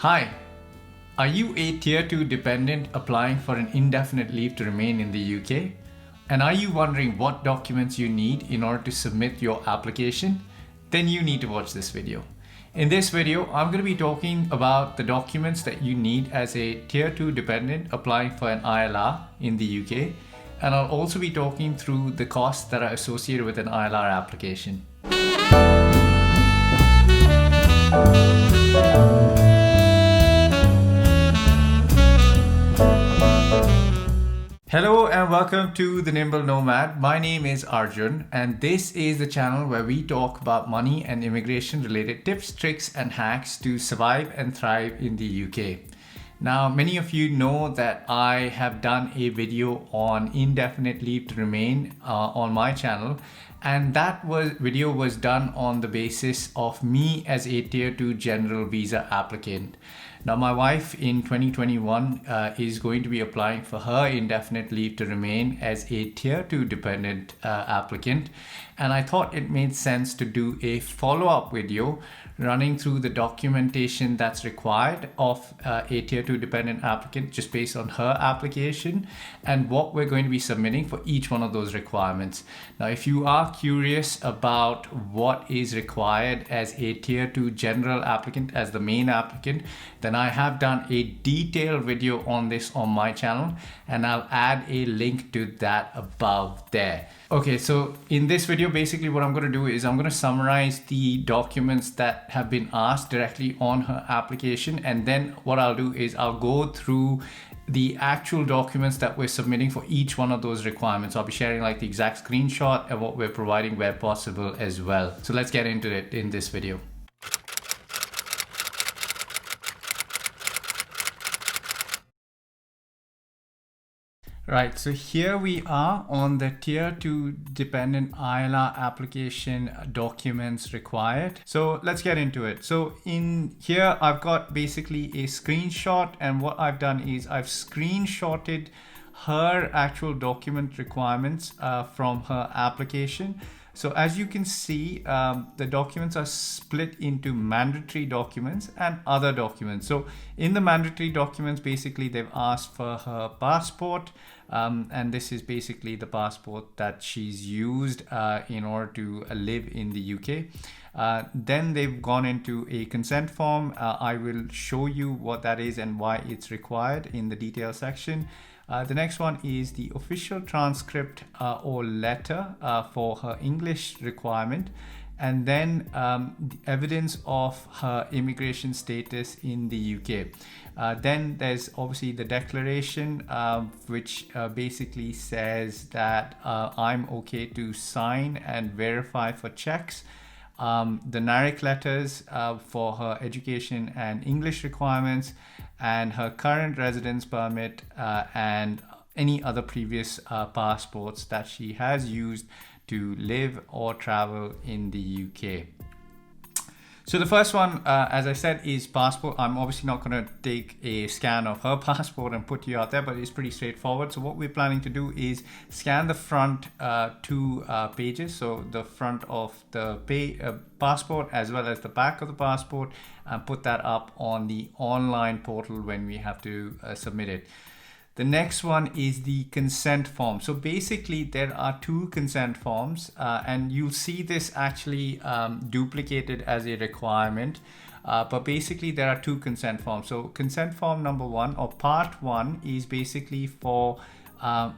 Hi, are you a Tier 2 dependent applying for an indefinite leave to remain in the UK? And are you wondering what documents you need in order to submit your application? Then you need to watch this video. In this video, I'm going to be talking about the documents that you need as a Tier 2 dependent applying for an ILR in the UK. And I'll also be talking through the costs that are associated with an ILR application. Hello and welcome to The Nimble Nomad. My name is Arjun and this is the channel where we talk about money and immigration related tips, tricks and hacks to survive and thrive in the UK. Now, many of you know that I have done a video on indefinite leave to remain on my channel, and that video was done on the basis of me as a Tier 2 general visa applicant. Now, my wife in 2021 is going to be applying for her indefinite leave to remain as a Tier 2 dependent applicant. And I thought it made sense to do a follow-up video running through the documentation that's required of a Tier 2 dependent applicant just based on her application and what we're going to be submitting for each one of those requirements. Now, if you are curious about what is required as a Tier 2 general applicant, as the main applicant, then I have done a detailed video on this on my channel, and I'll add a link to that above there. Okay, so in this video, basically what I'm going to do is I'm going to summarize the documents that have been asked directly on her application, and then what I'll do is I'll go through the actual documents that we're submitting for each one of those requirements. I'll be sharing like the exact screenshot and what we're providing where possible as well. So let's get into it in this video. Right, so here we are on the Tier 2 dependent ILR application documents required. So let's get into it. So in here, I've got basically a screenshot, and what I've done is I've screenshotted her actual document requirements from her application. So as you can see, the documents are split into mandatory documents and other documents. So in the mandatory documents, basically they've asked for her passport, and this is basically the passport that she's used in order to live in the UK. Then they've gone into a consent form. I will show you what that is and why it's required in the details section. The next one is the official transcript or letter for her English requirement, and then the evidence of her immigration status in the UK. Then there's obviously the declaration, which basically says that I'm okay to sign and verify for checks. The NARIC letters for her education and English requirements, and her current residence permit, and any other previous passports that she has used to live or travel in the UK. So the first one, as I said, is passport. I'm obviously not going to take a scan of her passport and put you out there, but it's pretty straightforward. So what we're planning to do is scan the front two pages. So the front of the passport as well as the back of the passport, and put that up on the online portal when we have to submit it. The next one is the consent form. So basically there are two consent forms, and you'll see this actually duplicated as a requirement. But basically there are two consent forms. So consent form number one, or part one, is basically for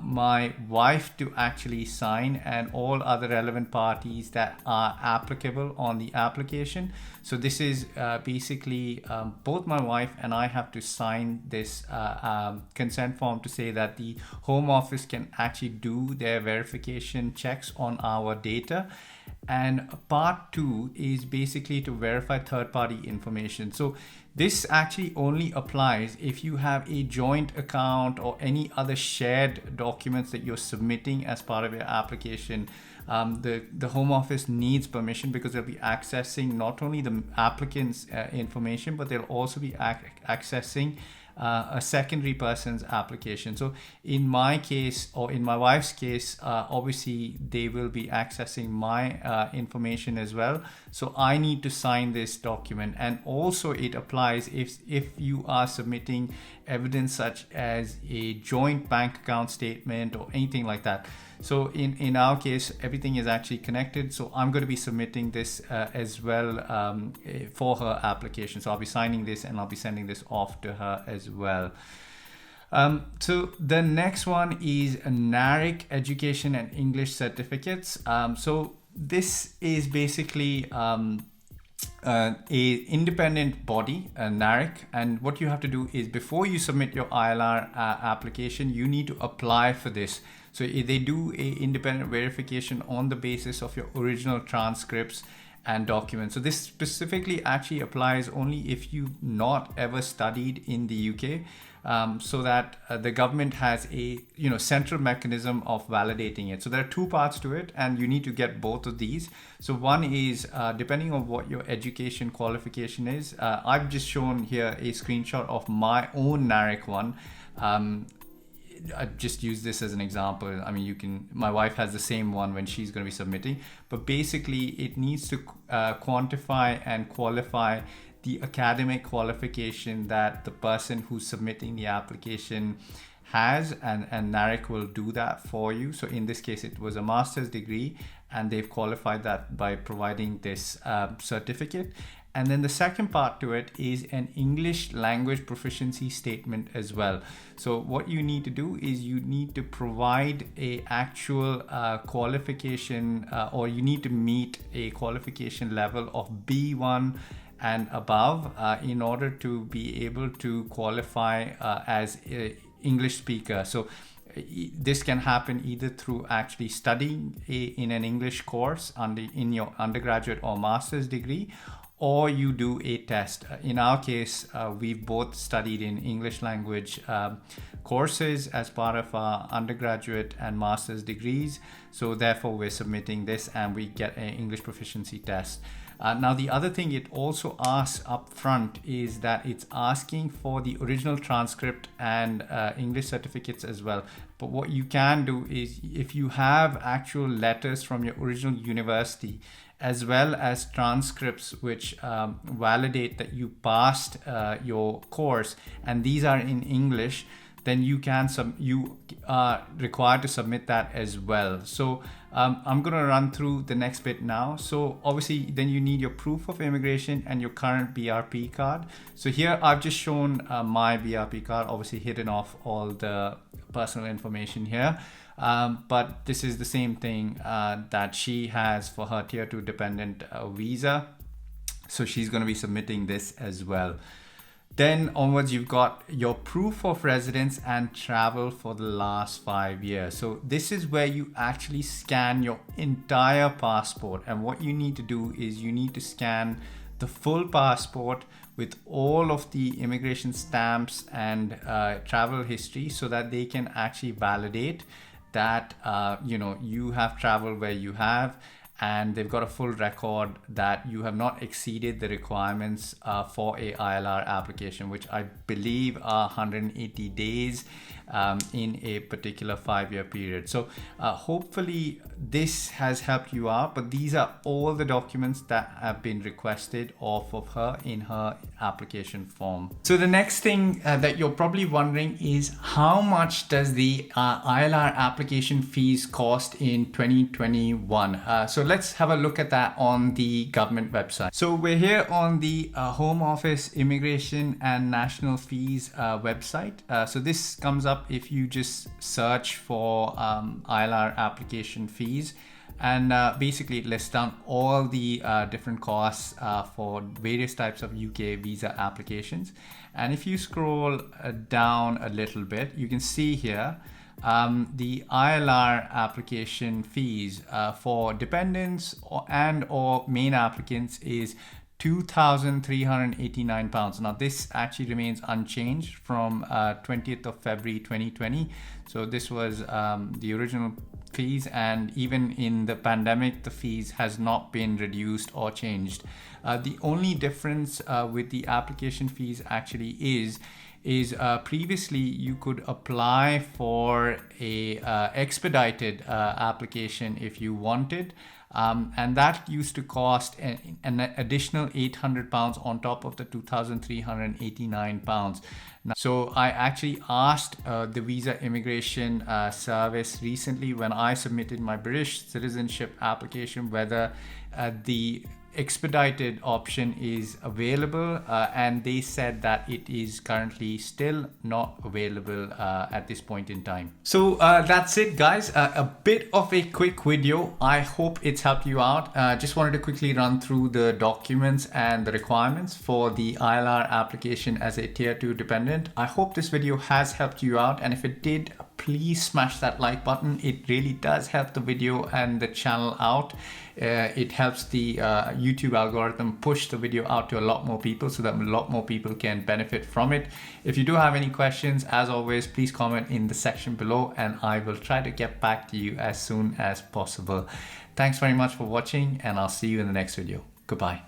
my wife to actually sign and all other relevant parties that are applicable on the application. So this is basically both my wife and I have to sign this consent form to say that the Home Office can actually do their verification checks on our data. And part two is basically to verify third-party information. So this actually only applies if you have a joint account or any other shared documents that you're submitting as part of your application. The Home Office needs permission because they'll be accessing not only the applicant's information, but they'll also be accessing a secondary person's application. So in my case, or in my wife's case, obviously they will be accessing my information as well. So I need to sign this document. And also it applies if you are submitting evidence such as a joint bank account statement or anything like that. So in our case, everything is actually connected. So I'm going to be submitting this as well for her application. So I'll be signing this and I'll be sending this off to her as well. So the next one is a NARIC education and English certificates. So this is basically a independent body, a NARIC, and what you have to do is before you submit your ILR application, you need to apply for this. So they do a independent verification on the basis of your original transcripts and documents. So this specifically actually applies only if you've not ever studied in the UK, so that the government has a central mechanism of validating it. So there are two parts to it, and you need to get both of these. So one is depending on what your education qualification is. I've just shown here a screenshot of my own NARIC one. I just use this as an example. I mean, my wife has the same one when she's going to be submitting, but basically it needs to quantify and qualify the academic qualification that the person who's submitting the application has, and NARIC will do that for you. So in this case, it was a master's degree, and they've qualified that by providing this certificate. And then the second part to it is an English language proficiency statement as well. So what you need to do is you need to provide a actual qualification, or you need to meet a qualification level of B1 and above in order to be able to qualify as an English speaker. So this can happen either through actually studying in an English course in your undergraduate or master's degree, or you do a test. In our case, we've both studied in English language courses as part of our undergraduate and master's degrees. So therefore we're submitting this and we get an English proficiency test. Now the other thing it also asks up front is that it's asking for the original transcript and English certificates as well. But what you can do is, if you have actual letters from your original university as well as transcripts which validate that you passed your course, and these are in English, then you are required to submit that as well. So I'm going to run through the next bit now. So obviously then you need your proof of immigration and your current BRP card. So here I've just shown my BRP card, obviously hidden off all the personal information here. But this is the same thing that she has for her tier 2 dependent visa. So she's going to be submitting this as well. Then onwards, you've got your proof of residence and travel for the last 5 years. So this is where you actually scan your entire passport. And what you need to do is you need to scan the full passport with all of the immigration stamps and travel history, so that they can actually validate that you have traveled where you have, and they've got a full record that you have not exceeded the requirements for a ILR application, which I believe are 180 days in a particular 5-year period. So hopefully this has helped you out, but these are all the documents that have been requested off of her in her application form. So the next thing that you're probably wondering is, how much does the ILR application fees cost in 2021? So let's have a look at that on the government website. So we're here on the Home Office Immigration and National Fees website. So this comes up if you just search for ILR application fees, and basically it lists down all the different costs for various types of UK visa applications. And if you scroll down a little bit, you can see here the ILR application fees for dependents or main applicants is £2,389. Now this actually remains unchanged from 20th of February 2020. So this was the original fees, and even in the pandemic the fees has not been reduced or changed. The only difference with the application fees actually is is previously you could apply for a expedited application if you wanted. And that used to cost an additional £800 on top of the £2,389. So I actually asked the Visa Immigration Service recently when I submitted my British citizenship application whether the expedited option is available, and they said that it is currently still not available at this point in time. So that's it, guys. A bit of a quick video. I hope it's helped you out. Just wanted to quickly run through the documents and the requirements for the ILR application as a tier 2 dependent. I hope this video has helped you out, and if it did, please smash that like button. It really does help the video and the channel out. It helps the YouTube algorithm push the video out to a lot more people so that a lot more people can benefit from it. If you do have any questions, as always, please comment in the section below and I will try to get back to you as soon as possible. Thanks very much for watching, and I'll see you in the next video. Goodbye.